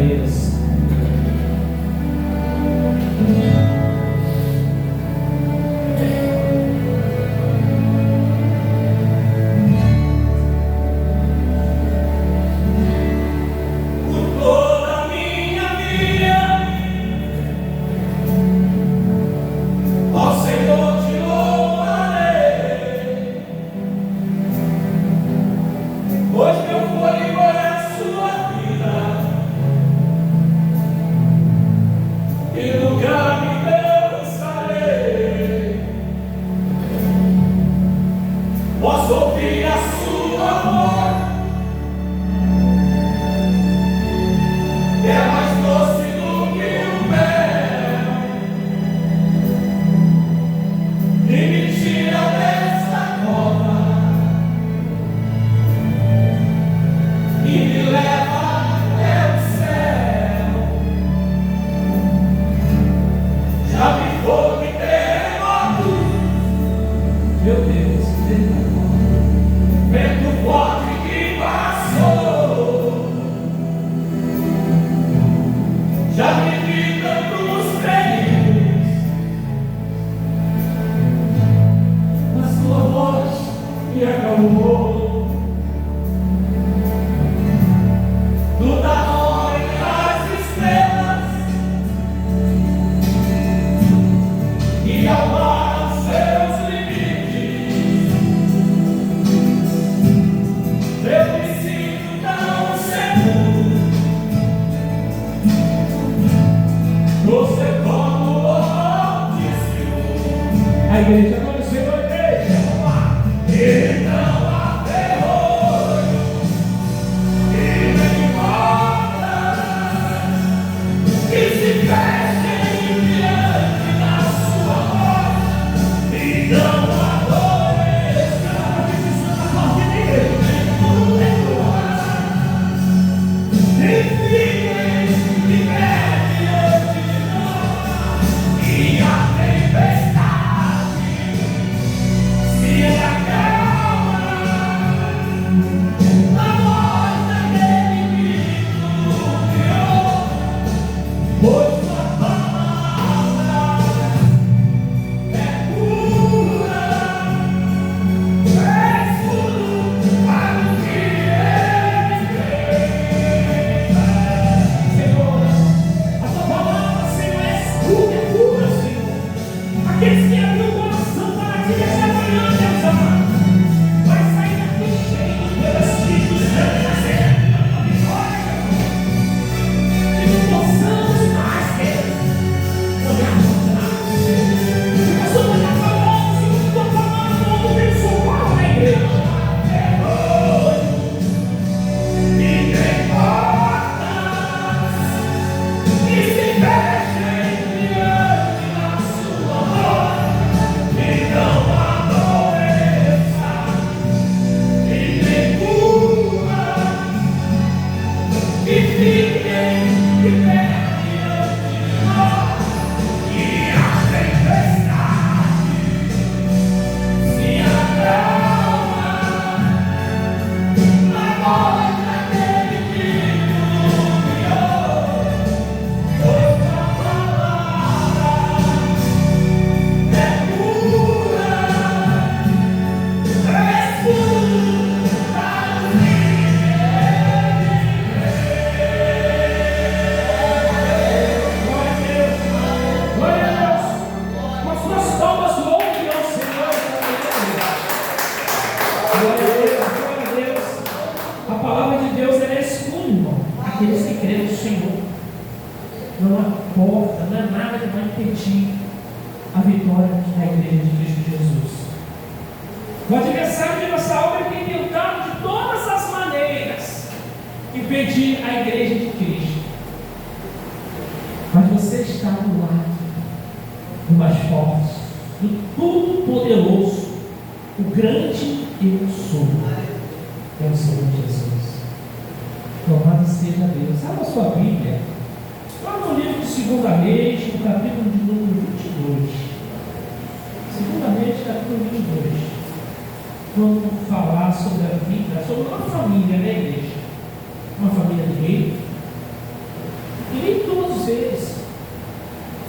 Deus.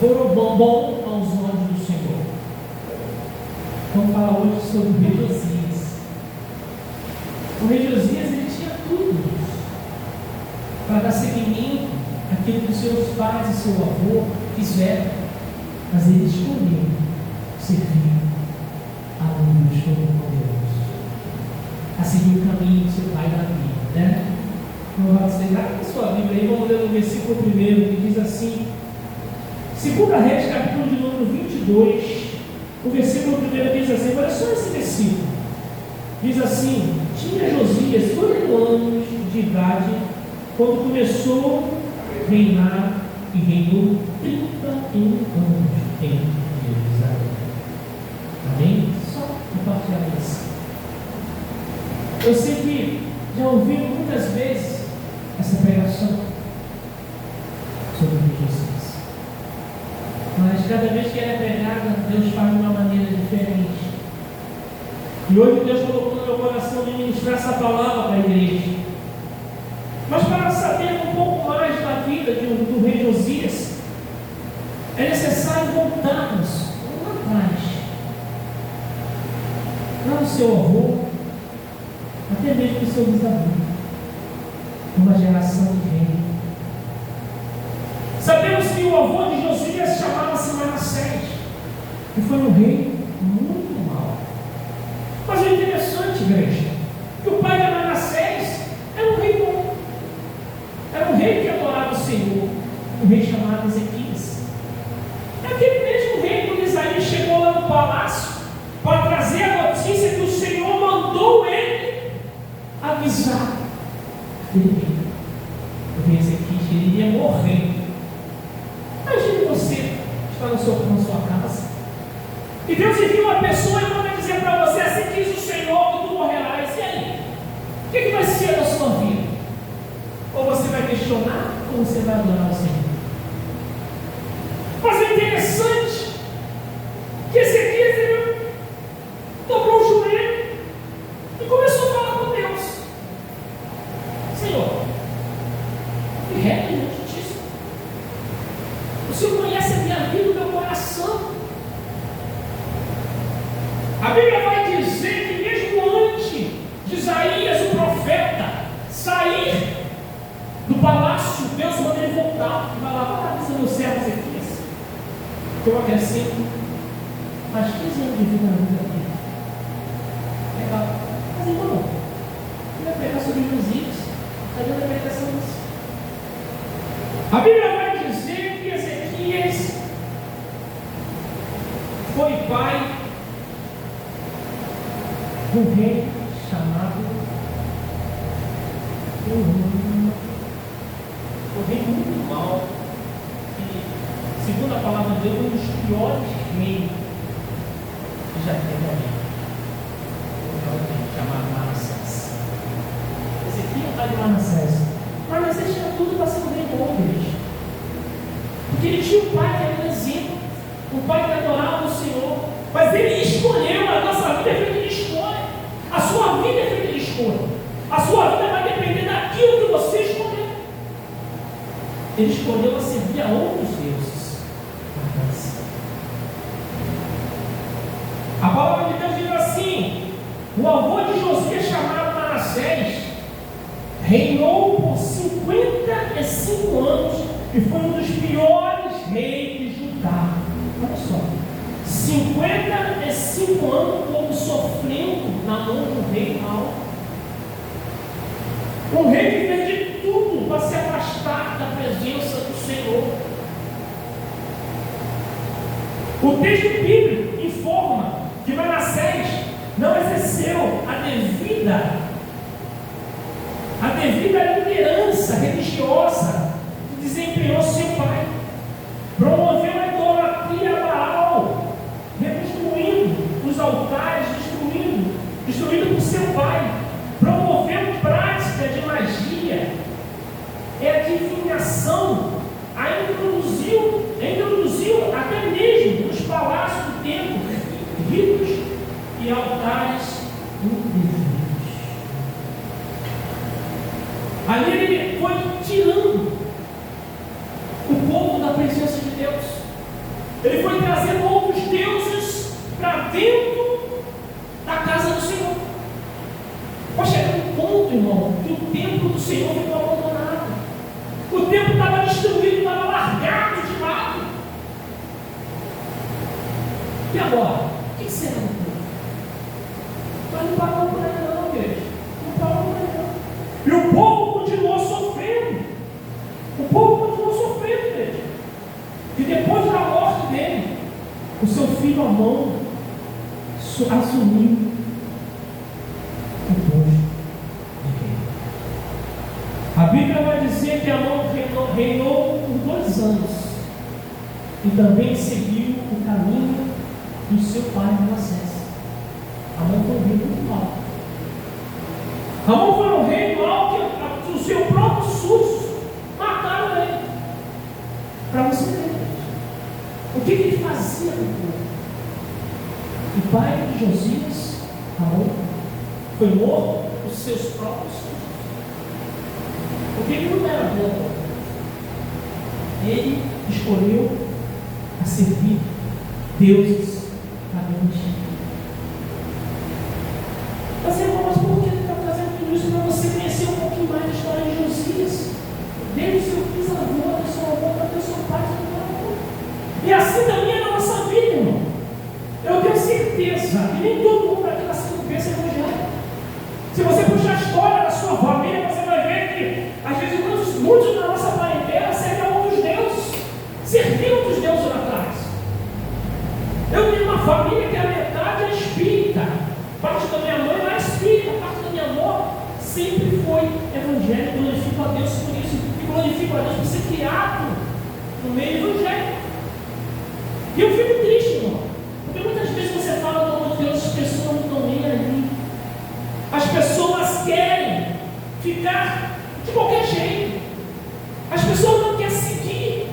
foram bom aos olhos do Senhor. Vamos falar hoje sobre o rei Josias. O rei Josias, ele tinha tudo para dar seguimento àquilo que os seus pais e seu avô fizeram, mas ele escolheu servir ao Deus Todo-Poderoso, a seguir o caminho do seu pai Davi, né? Louvado seja a sua Bíblia aí, vamos ler no versículo 1, que diz assim, 2 Reis, capítulo de número 22, o versículo 1 diz assim, olha só esse versículo, diz assim, tinha Josias 8 anos de idade, quando começou a reinar, e reinou 31 anos em Jerusalém. Amém? Só compartilhar isso. Eu sei que já ouvi muitas vezes essa pregação sobre o rei Josias, mas cada vez que ela é pregada, Deus faz de uma maneira diferente. E hoje Deus colocou no meu coração de ministrar essa palavra para a igreja. Mas para saber um pouco mais da vida do rei Josias, é necessário voltarmos lá atrás, lá no seu avô, até mesmo no seu bisavô, numa geração de rei. Sabemos que o avô de Josias chamava-se Manassés, e foi um rei muito mau. Mas o interessante, igreja, que o pai de Manassés era um rei bom, era um rei que adorava o Senhor, um rei chamado Ezequias. É aquele mesmo rei quando Isaías chegou lá no palácio para trazer a notícia que o Senhor mandou ele avisar aquele rei. O rei Ezequias, ele iria morrer. Imagine você estar na sua casa e Deus envia uma pessoa e manda dizer para você, assim diz o Senhor, que tu morrerás. E aí? O que vai ser da sua vida? Ou você vai questionar, ou você vai adorar o Senhor? Mas é interessante que Ezequias, ele dobrou o joelho e começou a falar com Deus. Senhor, me rega e justiça. O Senhor conhece a minha vida e o meu coração. A Bíblia vai dizer que mesmo antes de Isaías, o profeta, sair do palácio, Deus manda ele voltar e vai lá, vai avisa meu servo Ezequias, que eu acrescento mais 15 anos de vida na vida dele. Legal. Mas irmão, eu ia pregar sobre Josias, está dando a pregação disso. A Bíblia vai dizer que Ezequias foi pai de um rei chamado um rei muito mau, que, segundo a palavra de Deus, foi um dos piores reis que já teve ali. Chamado Manassés. Ezequias é o pai de Manassés. Manassés tinha tudo para ser um rei bom, igreja. Porque ele tinha um pai que era um exemplo, um pai que adorava o Senhor, mas ele escolheu. A nossa vida é feita de escolha, a sua vida é feita de escolha, a sua vida vai depender daquilo que você escolheu. Ele escolheu a servir a outros deuses. A palavra de Deus diz assim: o avô de Josias, chamado Manassés, reinou por 55 anos e foi um dos piores reis de Judá. Olha só, 55 anos o povo sofrendo na mão do rei mau. Um rei que fez de tudo para se afastar da presença do Senhor. O texto bíblico informa que Manassés não exerceu a devida liderança religiosa que desempenhou seu pai. Promoveu a idolatria a Baal, reconstruindo os altares, destruindo por seu pai. Promoveu prática de magia e adivinhação. Introduziu até mesmo nos palácios do templo ritos e altares indevidos. Ali ele foi tirando Ele foi trazendo outros deuses para dentro da casa do Senhor. Vai chegar um ponto, irmão, que o templo do Senhor ficou abandonado. O templo estava destruído, estava largado de lado. E agora? O que será do povo? Mas não parou por aí não, igreja. Não parou por aí não. E o povo continuou sofrendo. O povo continuou sofrendo, igreja. E depois da morte dele, o seu filho Amon assumiu o povo de rei. A Bíblia vai dizer que Amon reinou por 2 anos e também seguiu o caminho do seu pai Manassés. Amon foi um rei muito mau. Amon foi um rei mau que o seu próprio súditos mataram ele. Para você ver o que ele fazia com o povo. O pai de Josias, Amon, foi morto por seus próprios súditos. Porque ele não era bom. Ele escolheu a servir deuses para mentir. Mas por que ele está trazendo tudo isso? Para você conhecer um pouquinho mais da história de Josias. Desde o seu bisavô, do seu avô, até o seu pai, do seu avô. E assim também é na nossa vida, irmão. Eu tenho certeza que nem todo mundo aqui nasceu com bênção evangélica. Se você puxar a história da sua família, você vai ver que, às vezes, muitos da nossa parentela servem a outros deuses. Serviam outros deuses lá atrás. Eu tenho uma família que a metade é espírita. Parte da minha mãe não é espírita, parte da minha avó sempre foi evangélica. Glorifico a Deus por isso. E glorifico a Deus por ser criado no meio evangélico. E eu fico triste, irmão. Porque muitas vezes você fala do amor de Deus, as pessoas não estão nem ali. As pessoas querem ficar de qualquer jeito. As pessoas não querem seguir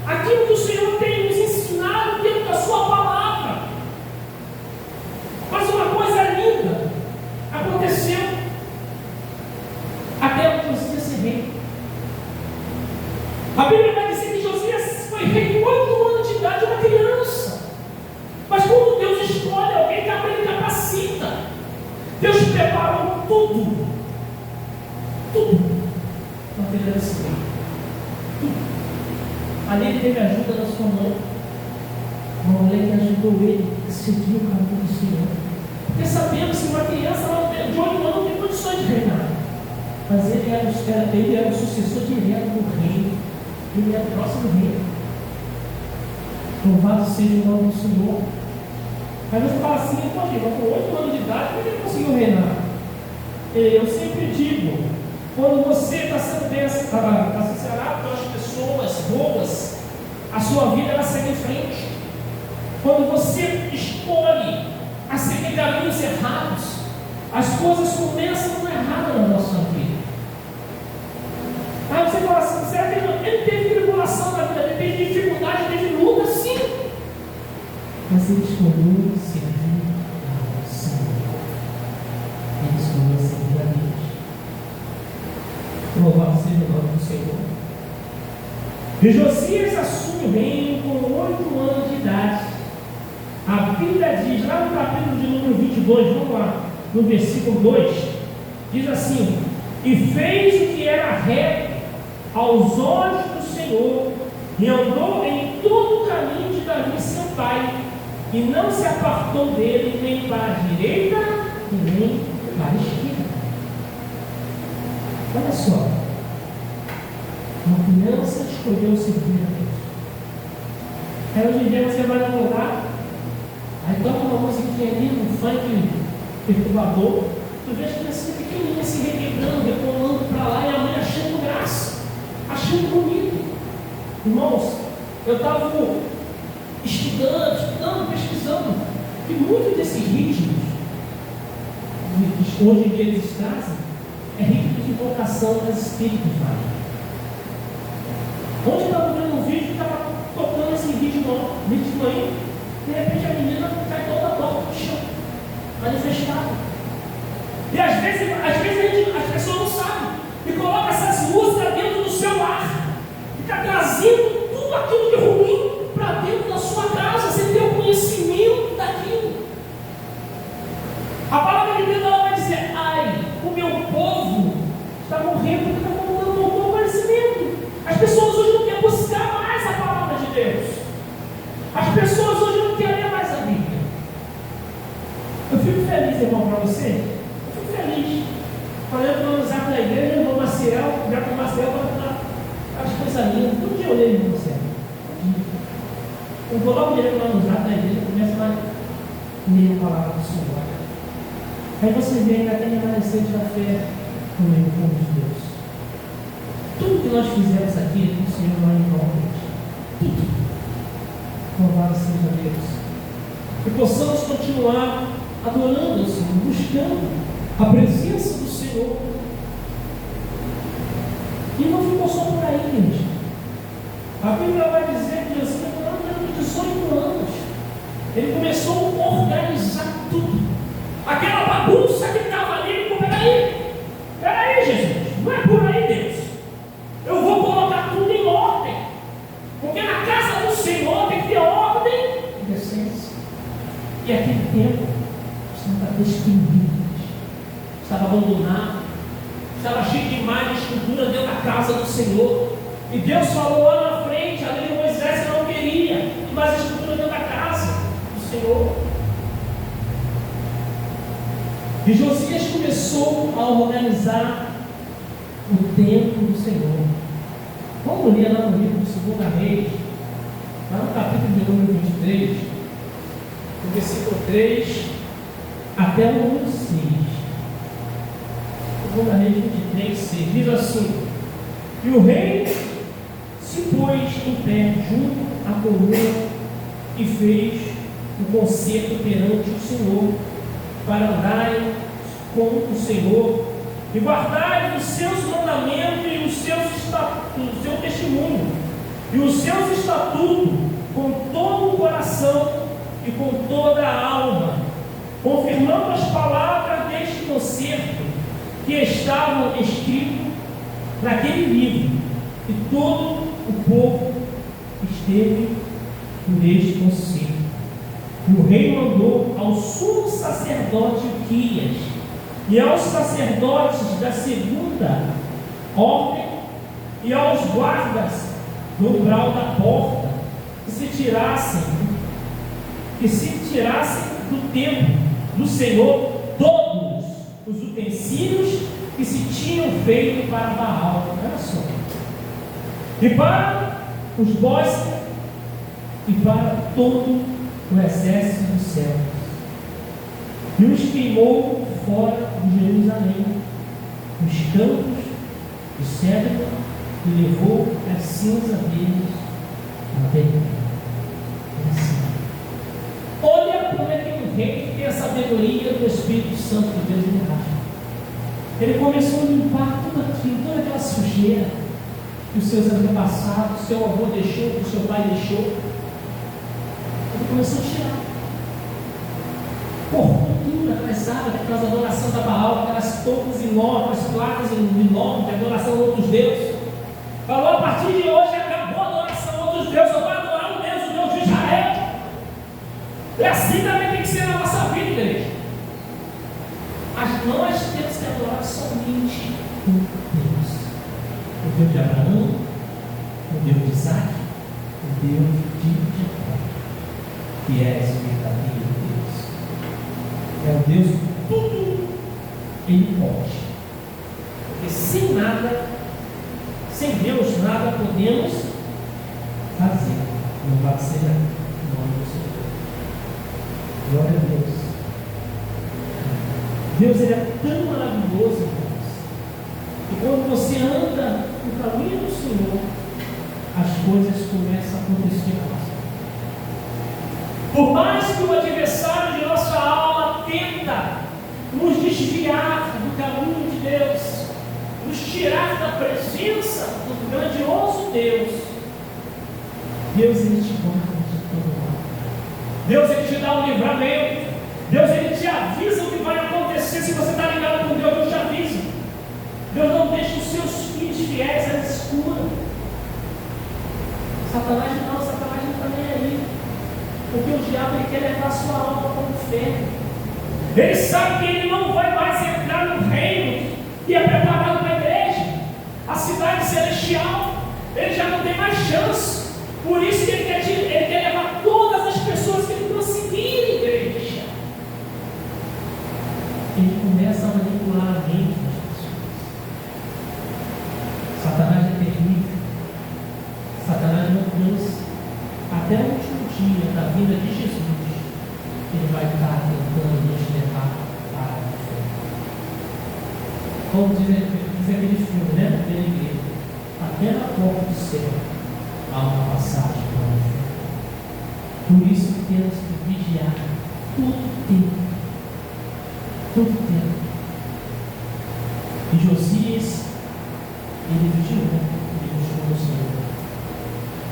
aquilo que o Senhor tem nos ensinado dentro da sua palavra. Mas uma coisa linda aconteceu até o Josias ser rei. A Bíblia vai dizer que Josias foi rei com 8 anos de idade, uma criança. Mas quando Deus escolhe alguém, ele capacita. Deus preparou tudo para ter esse rei. Ali ele teve ajuda da sua mãe, uma mulher que ajudou ele a seguir o caminho do Senhor. Porque sabemos que uma criança de 8 anos não tem condições de reinar, mas ele era o sucessor direto do rei, ele era o próximo rei. Louvado seja o nome do Senhor. Aí você fala assim, poxa, com 8 anos de idade, como ele conseguiu reinar? Eu sempre digo, quando você está sendo associado pelas pessoas boas, a sua vida vai seguir em frente. Quando você escolhe a seguir caminhos errados, as coisas começam erradas na nossa vida. Aí você fala assim, será que ele teve tribulação na vida, ele teve dificuldade, teve luta? Sim. Mas ele escolheu servir ao Senhor. Ele escolheu servir a Deus. Louvado seja o nome do Senhor. E Josias assume o reino com 8 anos de idade. A Bíblia diz, lá no capítulo de número 22, vamos lá, no versículo 2, diz assim: e fez o que era reto aos olhos do Senhor, e andou em todo o caminho de Davi seu pai, e não se apartou dele nem para a direita e nem para a esquerda. Olha só, uma criança escolheu servir a Deus. Aí hoje em dia você vai no lugar, aí toca uma musiquinha ali, um funk perturbador, tu vê as crianças pequenininhas se requebrando, recolando para lá, e a mãe achando graça, achando bonito. Irmãos, eu estava estudando, pesquisando, e muitos desses ritmos que hoje em dia eles trazem é ritmo de invocação das espíritos malignos. Onde eu estava vendo um vídeo que estava tocando esse ritmo aí, de repente a menina cai toda torta no chão, manifestada. E às vezes as pessoas não sabem e colocam essas músicas dentro do seu lar, fica trazendo tudo aquilo de ruim para dentro da sua casa. coisa linda. Todo dia eu leio no céu. Eu vou logo direto lá no zap da igreja, começo a ler a palavra do Senhor. Aí você vê ainda tem remanescente da fé no meio do povo de Deus. Tudo que nós fizemos aqui, o Senhor vai igualmente. Tudo. Louvado seja Deus. Que possamos continuar adorando o Senhor, buscando a presença do Senhor. E não ficou só por aí, gente. A Bíblia vai dizer que Jesus ficou durante 18 anos. Ele começou a organizar tudo. Aquela bagunça que estava ali, ele falou: peraí, Jesus, não é por aí, Deus. Eu vou colocar tudo em ordem. Porque na casa do Senhor tem que ter ordem e decência. E aquele tempo estava destruído, estava abandonado, estava cheio de imagens de escultura dentro da casa do Senhor. E Deus falou lá na frente, a lei de Moisés não queria mais escultura dentro da casa do Senhor. E Josias começou a organizar o templo do Senhor. Vamos ler lá no livro do 2 Reis, lá no capítulo de número 23, do versículo 3 até o número 6. 2 Reis 23, 6, diz assim: e o rei se pôs em pé junto à coroa e fez um concerto perante o Senhor, para andarem com o Senhor e guardarem os seus mandamentos e o seu testemunho e os seus estatutos com todo o coração e com toda a alma, confirmando as palavras deste concerto que estavam escritas naquele livro. E todo o povo esteve neste concerto. O rei mandou ao sumo sacerdote Uquias e aos sacerdotes da segunda ordem e aos guardas do umbral da porta que se tirassem do templo do Senhor todos os utensílios que se tinham feito para Baal. Olha só. E para os bois e para todo o exército dos céus, e os queimou fora de Jerusalém, nos campos de cedro, e levou as cinzas deles até ele. Olha como é que o rei tem a sabedoria do Espírito Santo de Deus no raio. Ele começou a limpar tudo aquilo, toda aquela sujeira que os seus antepassados, seu avô deixou, que o seu pai deixou. Ele começou a tirar. Cortou tudo aquelas águas, aquelas adoração da Baal, aquelas toucas enormes, aquelas placas enormes de adoração a outros deuses. Falou: a partir de hoje acabou a adoração a outros deuses, eu vou adorar o Deus de Israel. E assim também tem que ser na nossa vida, igreja. Mas nós temos que adorar somente o Deus. O Deus de Abraão, o Deus de Isaac, o Deus de Jacó, que é esse verdadeiro Deus. É o Deus que tudo Ele pode. Porque sem nada, sem Deus, nada podemos fazer. Louvado seja o nome do Senhor. Glória a Deus. Deus, Ele é tão maravilhoso, irmãos. E quando você anda no caminho do Senhor, as coisas começam a acontecer na nossa vida. Por mais que o adversário de nossa alma tenta nos desviar do caminho de Deus, nos tirar da presença do grandioso Deus, Deus, Ele te guarda de todo lado. Deus, Ele te dá um livramento. Deus, Ele te avisa o que vai acontecer. Se você está ligado com Deus, Deus te avisa. Deus não deixa os seus filhos fiéis à escura. Satanás não está nem aí. Porque o diabo, ele quer levar a sua alma para o inferno. Ele sabe que ele não vai mais entrar no reino que é preparado para a igreja, a cidade celestial. Ele já não tem mais chance. Por isso que ele quer levar todas as pessoas que ele conseguir, igreja. Ele começa a manipular a mente das pessoas. Satanás é terrível. Deus, até o último dia da vida de Jesus, Ele vai estar tentando nos levar para a fé. Como diz aquele filme, né? Até na porta do céu há uma passagem para a fé. Por isso que temos que vigiar todo tempo. Todo tempo. E Josias, ele vigiou, ele buscou o Senhor.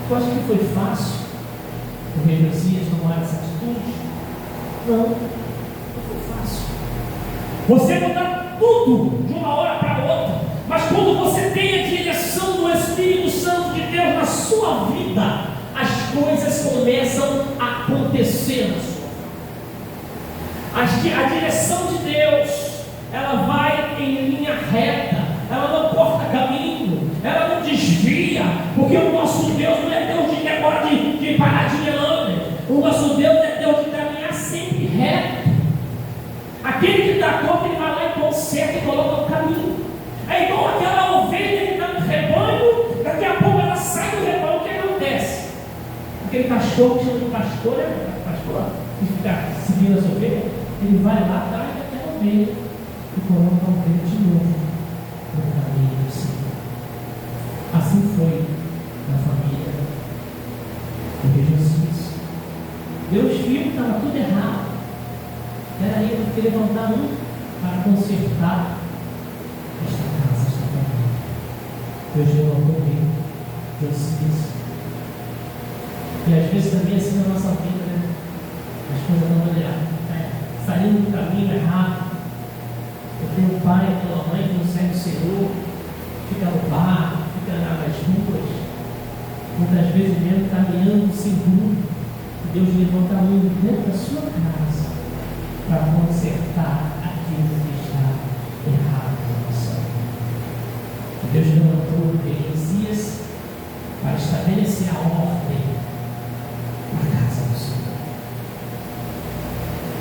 Tu acha que foi fácil o rei Josias tomar essa atitude? Não foi fácil. Você mudar tudo de uma hora para outra, mas quando você tem a direção do Espírito Santo de Deus na sua vida, as coisas começam a acontecer na sua vida. A direção de Deus, ela vai em linha reta, ela não corta caminho, ela não desvia, porque o nosso Deus não é Deus de agora de parar de melânia. O nosso Deus é Deus de caminhar sempre reto. Aquele que dá conta, ele vai lá e conserta e coloca o caminho. É igual aquela ovelha que está no rebanho, daqui a pouco ela sai do rebanho, o que acontece? Aquele cachorro que chama de pastor, que fica seguindo as ovelhas, ele vai lá atrás daquela ovelha e coloca a ovelha de novo no caminho do Senhor. Assim foi na família do rei Josias. Deus viu que estava tudo errado. Era ele que levantar um para consertar esta casa, esta família. Deus levantou o rei Josias. E às vezes também assim na nossa vida, né? As coisas não vão saindo do caminho errado. Eu tenho um pai e uma mãe que não segue o Senhor, fica no bar, fica nas ruas, muitas vezes mesmo caminhando sem rumo. Deus levanta a mão dentro da sua casa para consertar aquilo que está errado na nossa vida. Deus levantou o rei Josias para estabelecer a ordem na casa do Senhor.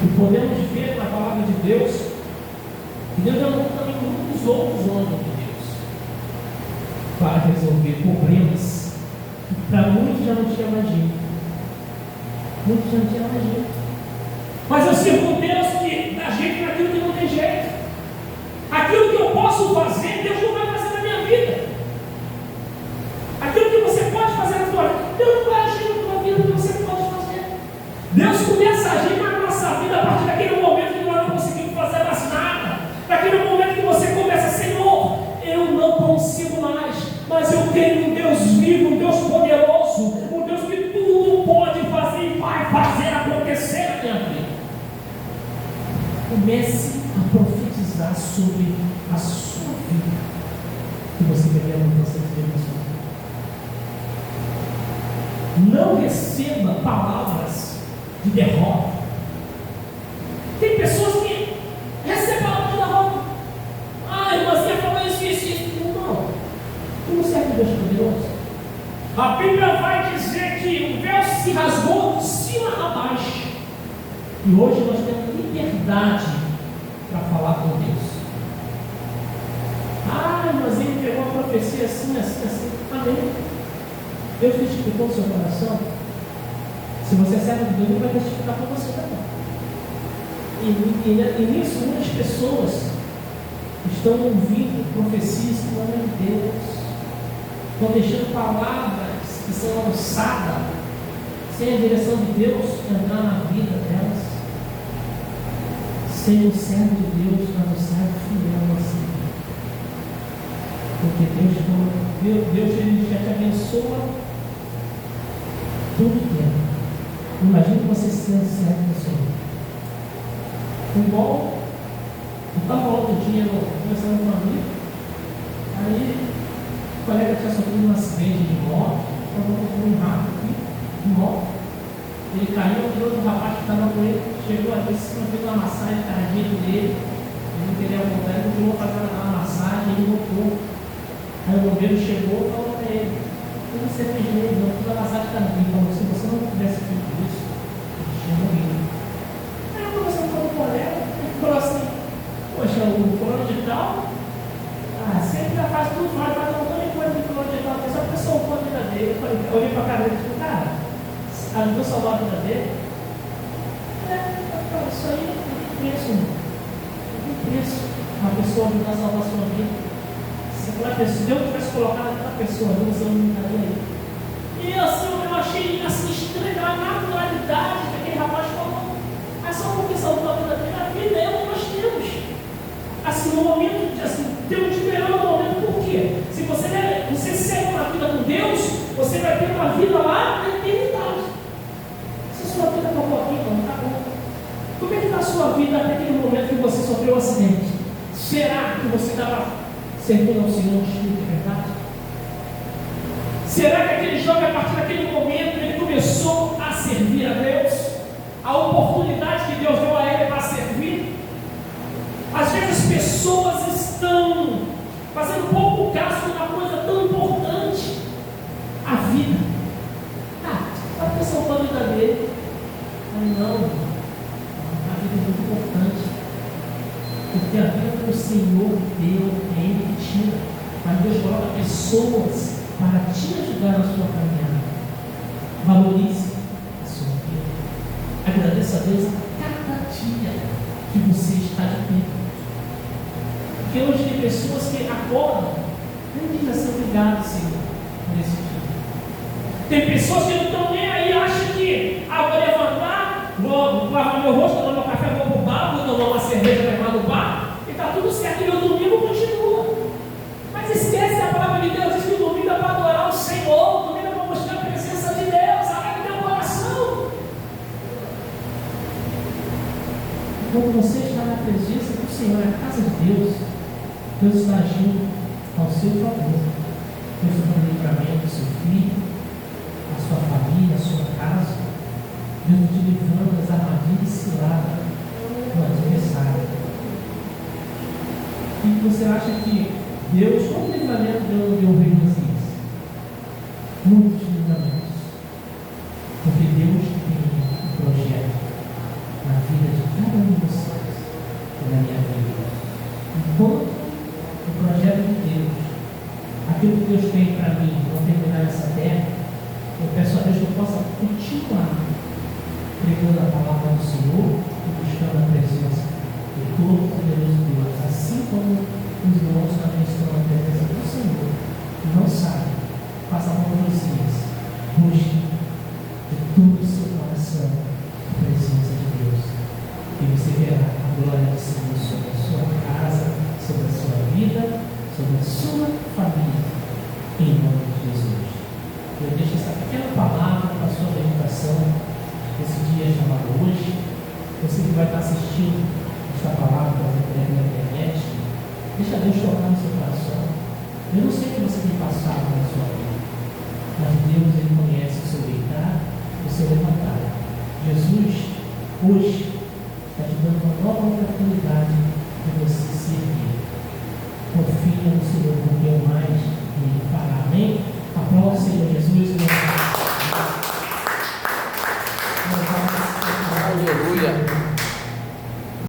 E podemos ver na palavra de Deus que Deus levantou também muitos outros homens de Deus para resolver problemas que para muitos já não tinha mais jeito. Muitos já não tinha mais jeito. Mas eu sirvo um Deus que dá jeito naquilo que não tem jeito. Aquilo que eu posso fazer, Deus não vai fazer na minha vida. Aquilo que você pode fazer na sua vida, Deus não vai agir na sua vida, que você pode fazer. Deus começa a agir na nossa vida a partir daquele momento que nós não conseguimos fazer mais nada. Daquele momento que você começa, Senhor, eu não consigo mais, mas eu tenho um Deus vivo, um Deus poderoso, um Deus que tudo pode fazer e vai fazer acontecer na minha vida. Comece a profetizar sobre a sua vida, que você vai ver a mudança de Deus na sua vida. Não receba palavras de derrota. Tem pessoas que recebem palavras de derrota. Ah, irmãzinha falou isso. Não. Tu não serve Deus poderoso. A Bíblia vai dizer que o véu se rasgou de cima a baixo. E hoje nós temos liberdade para falar com Deus. Ah, mas ele pegou a profecia assim. Amém. Deus testificou no seu coração. Se você serve de Deus, ele vai testificar para você também. E nisso muitas pessoas estão ouvindo profecias que não é de Deus. Estão deixando palavras que são lançadas sem a direção de Deus entrar na vida delas. Seja um servo de Deus, mas um servo fiel assim. Porque Deus ele já te abençoa todo o tempo. Imagine você sendo servo do Senhor. Igual, eu estava outro dia conversando com um amigo, aí o colega tinha sofrido um acidente de moto, estava um rato aqui, de moto. Ele caiu, aquele outro rapaz que estava com ele, chegou ali, fez uma massagem cardíaca dele, ele não queria voltar, ele continuou fazendo a massagem, ele voltou. Aí o bombeiro chegou e falou para ele: o que você fez nele? Não, fiz a massagem cardíaca. Ele falou: se você não tivesse feito isso, ele tinha morrido. Aí eu conversando com o colega, ele falou assim: poxa, o fulano de tal, sempre já faz tudo, faz um montão de coisa de fulano de tal, só que soltou a vida dele. Eu olhei para a cara dele e falei, cara, ajudou a salvar a vida dele. Isso aí não tem preço, não tem preço. Uma pessoa ajudar a salvar a sua vida. Se Deus tivesse colocado aquela pessoa, Deus não estaria aí. E assim, eu achei assim, estranho a naturalidade que aquele rapaz falou. Mas só porque salvou a vida dele, a vida é o que nós temos. Assim, no momento de assim, Deus liberou no momento, por quê? Se você segue uma vida com Deus, você vai ter uma vida lá na eternidade. Se a sua vida acabou aqui, então tá bom. Como é que está a sua vida até aquele momento que você sofreu um acidente? Será que você estava servindo ao Senhor de Espírito de verdade? Será que aquele jovem, a partir daquele momento, ele começou a servir a Deus? A oportunidade que Deus deu a ele para servir? Às vezes as pessoas estão fazendo pouco caso de uma coisa tão importante, a vida. Vai pensar na vida dele. Não, a vida é muito importante, porque a vida que o Senhor deu é Ele que tira, mas Deus coloca pessoas para te ajudar na sua caminhada. Valorize a sua vida. Agradeça a Deus a cada dia que você está de pé. Porque hoje tem pessoas que acordam nem dizem assim, obrigado, Senhor, por esse dia. Tem pessoas que não estão nem aí, acham que vou levantar, vou lavar meu rosto, vou tomar um café, vou para o bar, vou tomar uma cerveja, levar no bar, e está tudo certo, e meu domingo continua. Mas esquece a palavra de Deus, diz que o domingo é para adorar o Senhor, o domingo é para mostrar a presença de Deus, abre teu coração. Quando você está na presença do Senhor, na casa de Deus, Deus está agindo ao seu favor. Deus está dando livramento do seu filho, a sua família, a sua casa. Deus te livrando das armadilhas ciladas do adversário. E você acha que Deus, qual livramento Deus deu ao rei Josias? Muitos livramentos. Porque Deus tem um projeto na vida de cada um de vocês e na minha vida. Enquanto o projeto de Deus, aquilo que Deus tem para mim, não terminar nessa terra, eu peço a Deus que eu possa continuar pregando a palavra do Senhor e buscando a presença de todo o poderoso Deus, assim como os irmãos também estão na presença do Senhor. Não sabe, faça a mão dos dias, busque de todo o seu coração a presença de Deus, e você verá a glória do Senhor sobre a sua casa, sobre a sua vida, sobre a sua família, em nome de Jesus. Eu deixo essa pequena palavra para a sua meditação esse dia chamado hoje. Você que vai estar assistindo esta palavra na internet, deixa Deus tocar no seu coração. Eu não sei o que você tem passado na sua vida, mas Deus, Ele conhece o seu deitar e o seu levantar. Jesus, hoje, está te dando uma nova oportunidade de você servir. Confia no Senhor, porque é mais Ele fará. Amém? Aplauda o Senhor Jesus. Aleluia.